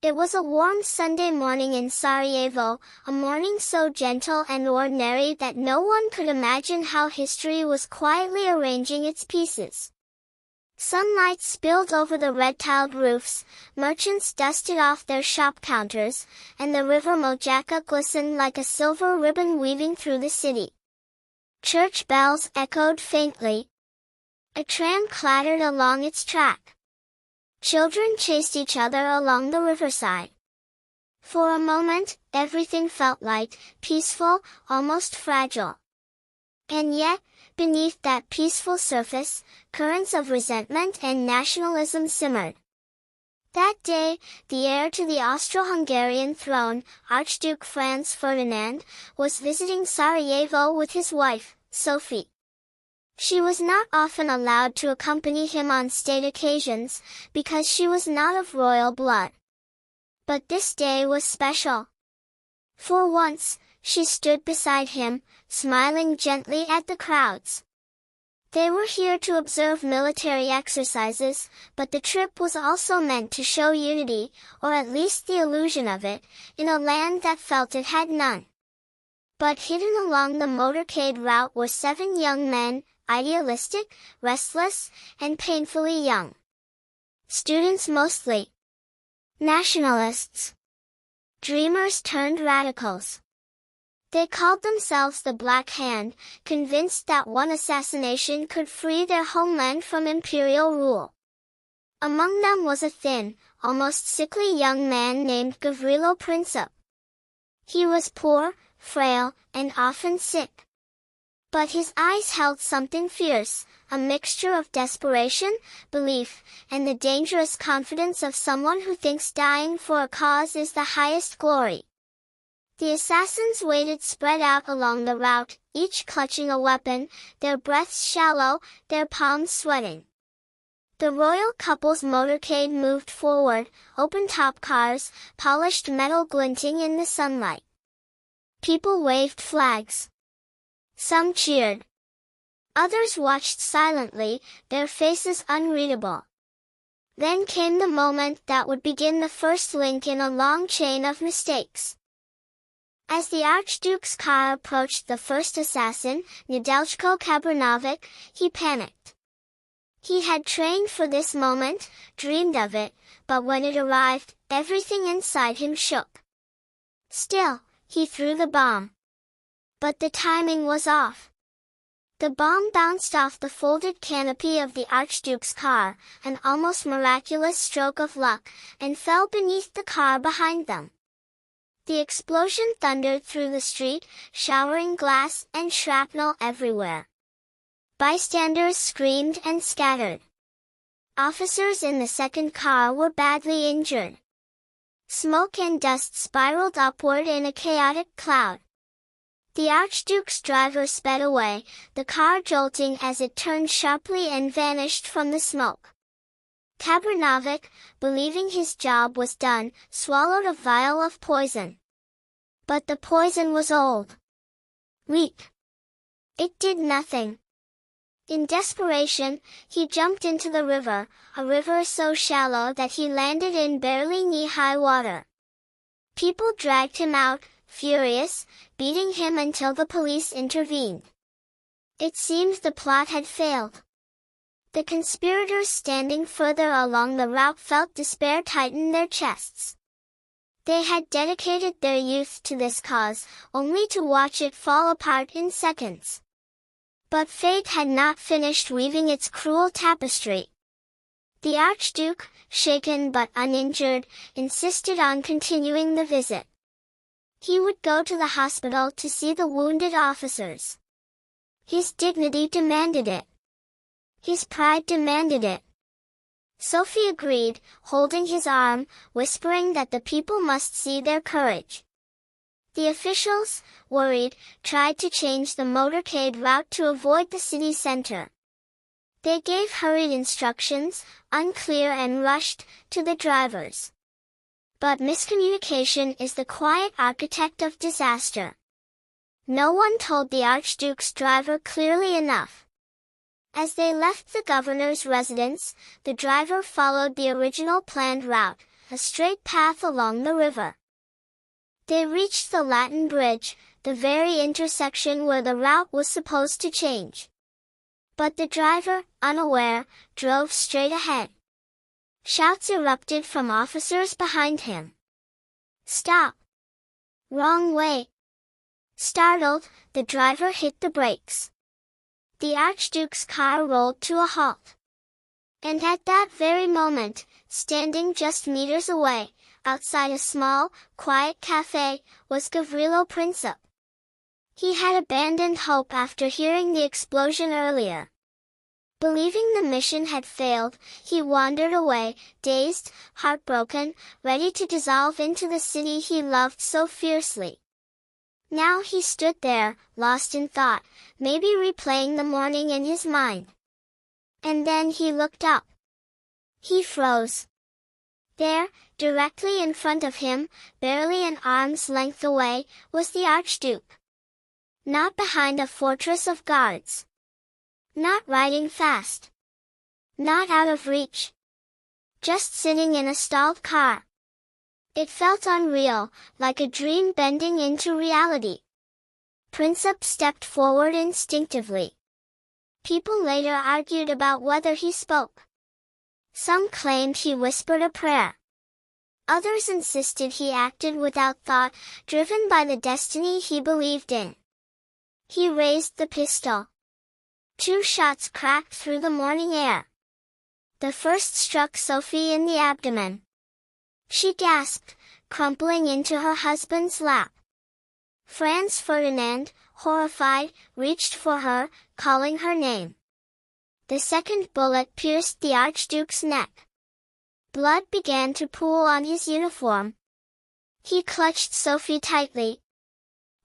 It was a warm Sunday morning in Sarajevo, a morning so gentle and ordinary that no one could imagine how history was quietly arranging its pieces. Sunlight spilled over the red-tiled roofs, merchants dusted off their shop counters, and the river Mojaka glistened like a silver ribbon weaving through the city. Church bells echoed faintly. A tram clattered along its track. Children chased each other along the riverside. For a moment, everything felt light, peaceful, almost fragile. And yet, beneath that peaceful surface, currents of resentment and nationalism simmered. That day, the heir to the Austro-Hungarian throne, Archduke Franz Ferdinand, was visiting Sarajevo with his wife, Sophie. She was not often allowed to accompany him on state occasions, because she was not of royal blood. But this day was special. For once, she stood beside him, smiling gently at the crowds. They were here to observe military exercises, but the trip was also meant to show unity, or at least the illusion of it, in a land that felt it had none. But hidden along the motorcade route were 7 young men, idealistic, restless, and painfully young. Students mostly. Nationalists. Dreamers turned radicals. They called themselves the Black Hand, convinced that one assassination could free their homeland from imperial rule. Among them was a thin, almost sickly young man named Gavrilo Princip. He was poor, frail, and often sick. But his eyes held something fierce, a mixture of desperation, belief, and the dangerous confidence of someone who thinks dying for a cause is the highest glory. The assassins waited spread out along the route, each clutching a weapon, their breaths shallow, their palms sweating. The royal couple's motorcade moved forward, open-top cars, polished metal glinting in the sunlight. People waved flags. Some cheered. Others watched silently, their faces unreadable. Then came the moment that would begin the first link in a long chain of mistakes. As the Archduke's car approached the first assassin, Nedeljko Kabranovic, he panicked. He had trained for this moment, dreamed of it, but when it arrived, everything inside him shook. Still, he threw the bomb. But the timing was off. The bomb bounced off the folded canopy of the Archduke's car, an almost miraculous stroke of luck, and fell beneath the car behind them. The explosion thundered through the street, showering glass and shrapnel everywhere. Bystanders screamed and scattered. Officers in the second car were badly injured. Smoke and dust spiraled upward in a chaotic cloud. The Archduke's driver sped away, the car jolting as it turned sharply and vanished from the smoke. Kabranovic, believing his job was done, swallowed a vial of poison. But the poison was old. Weak. It did nothing. In desperation, he jumped into the river, a river so shallow that he landed in barely knee-high water. People dragged him out, furious, beating him until the police intervened. It seemed the plot had failed. The conspirators standing further along the route felt despair tighten their chests. They had dedicated their youth to this cause, only to watch it fall apart in seconds. But fate had not finished weaving its cruel tapestry. The Archduke, shaken but uninjured, insisted on continuing the visit. He would go to the hospital to see the wounded officers. His dignity demanded it. His pride demanded it. Sophie agreed, holding his arm, whispering that the people must see their courage. The officials, worried, tried to change the motorcade route to avoid the city center. They gave hurried instructions, unclear and rushed, to the drivers. But miscommunication is the quiet architect of disaster. No one told the Archduke's driver clearly enough. As they left the governor's residence, the driver followed the original planned route, a straight path along the river. They reached the Latin Bridge, the very intersection where the route was supposed to change. But the driver, unaware, drove straight ahead. Shouts erupted from officers behind him. "Stop! Wrong way!" Startled, the driver hit the brakes. The Archduke's car rolled to a halt. And at that very moment, standing just meters away, outside a small, quiet cafe, was Gavrilo Princip. He had abandoned hope after hearing the explosion earlier. Believing the mission had failed, he wandered away, dazed, heartbroken, ready to dissolve into the city he loved so fiercely. Now he stood there, lost in thought, maybe replaying the morning in his mind. And then he looked up. He froze. There, directly in front of him, barely an arm's length away, was the Archduke. Not behind a fortress of guards. Not riding fast. Not out of reach. Just sitting in a stalled car. It felt unreal, like a dream bending into reality. Princip stepped forward instinctively. People later argued about whether he spoke. Some claimed he whispered a prayer. Others insisted he acted without thought, driven by the destiny he believed in. He raised the pistol. 2 shots cracked through the morning air. The first struck Sophie in the abdomen. She gasped, crumpling into her husband's lap. Franz Ferdinand, horrified, reached for her, calling her name. The second bullet pierced the Archduke's neck. Blood began to pool on his uniform. He clutched Sophie tightly.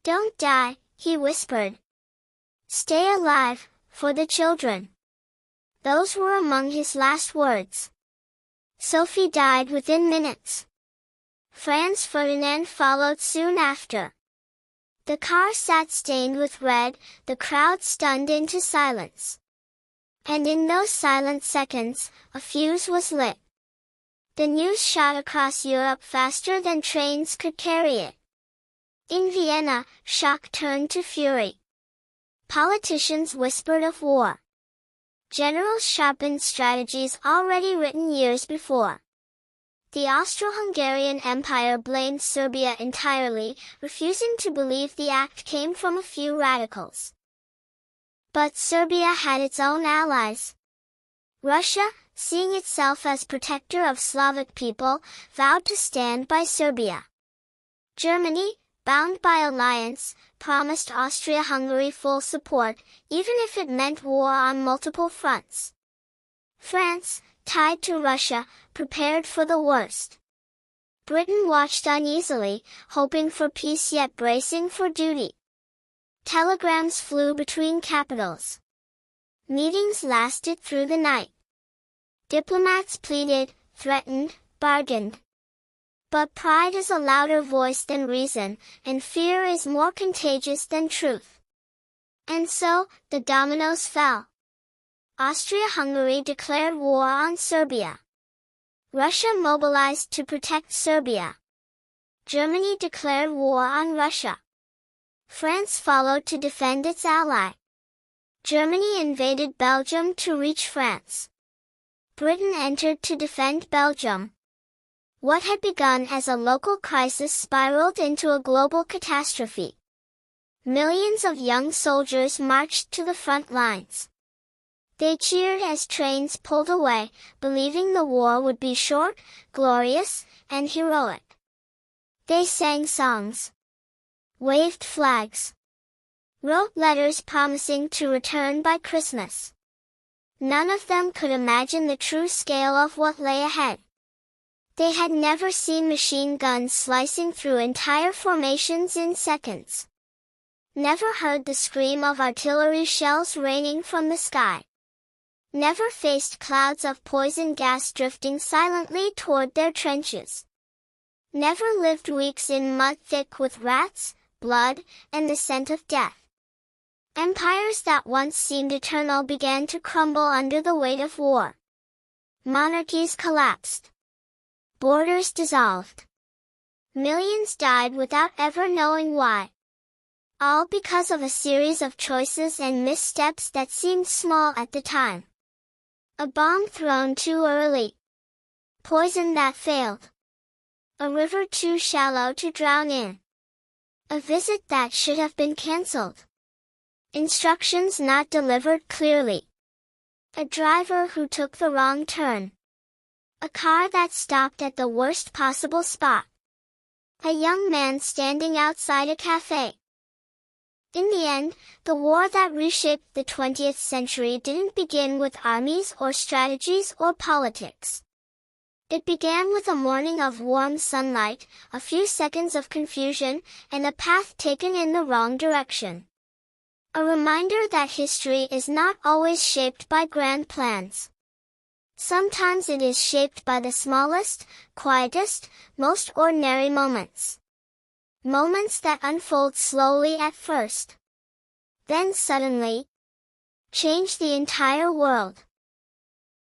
"Don't die," he whispered. "Stay alive, for the children." Those were among his last words. Sophie died within minutes. Franz Ferdinand followed soon after. The car sat stained with red, the crowd stunned into silence. And in those silent seconds, a fuse was lit. The news shot across Europe faster than trains could carry it. In Vienna, shock turned to fury. Politicians whispered of war. Generals sharpened strategies already written years before. The Austro-Hungarian Empire blamed Serbia entirely, refusing to believe the act came from a few radicals. But Serbia had its own allies. Russia, seeing itself as protector of Slavic people, vowed to stand by Serbia. Germany, bound by alliance, promised Austria-Hungary full support, even if it meant war on multiple fronts. France, tied to Russia, prepared for the worst. Britain watched uneasily, hoping for peace yet bracing for duty. Telegrams flew between capitals. Meetings lasted through the night. Diplomats pleaded, threatened, bargained. But pride is a louder voice than reason, and fear is more contagious than truth. And so, the dominoes fell. Austria-Hungary declared war on Serbia. Russia mobilized to protect Serbia. Germany declared war on Russia. France followed to defend its ally. Germany invaded Belgium to reach France. Britain entered to defend Belgium. What had begun as a local crisis spiraled into a global catastrophe. Millions of young soldiers marched to the front lines. They cheered as trains pulled away, believing the war would be short, glorious, and heroic. They sang songs, waved flags, wrote letters promising to return by Christmas. None of them could imagine the true scale of what lay ahead. They had never seen machine guns slicing through entire formations in seconds. Never heard the scream of artillery shells raining from the sky. Never faced clouds of poison gas drifting silently toward their trenches. Never lived weeks in mud thick with rats, blood, and the scent of death. Empires that once seemed eternal began to crumble under the weight of war. Monarchies collapsed. borders dissolved. Millions died without ever knowing why. All because of a series of choices and missteps that seemed small at the time. A bomb thrown too early. Poison that failed. A river too shallow to drown in. A visit that should have been cancelled. Instructions not delivered clearly. A driver who took the wrong turn. A car that stopped at the worst possible spot. A young man standing outside a cafe. In the end, the war that reshaped the 20th century didn't begin with armies or strategies or politics. It began with a morning of warm sunlight, a few seconds of confusion, and a path taken in the wrong direction. A reminder that history is not always shaped by grand plans. Sometimes it is shaped by the smallest, quietest, most ordinary moments. Moments that unfold slowly at first. Then suddenly, change the entire world.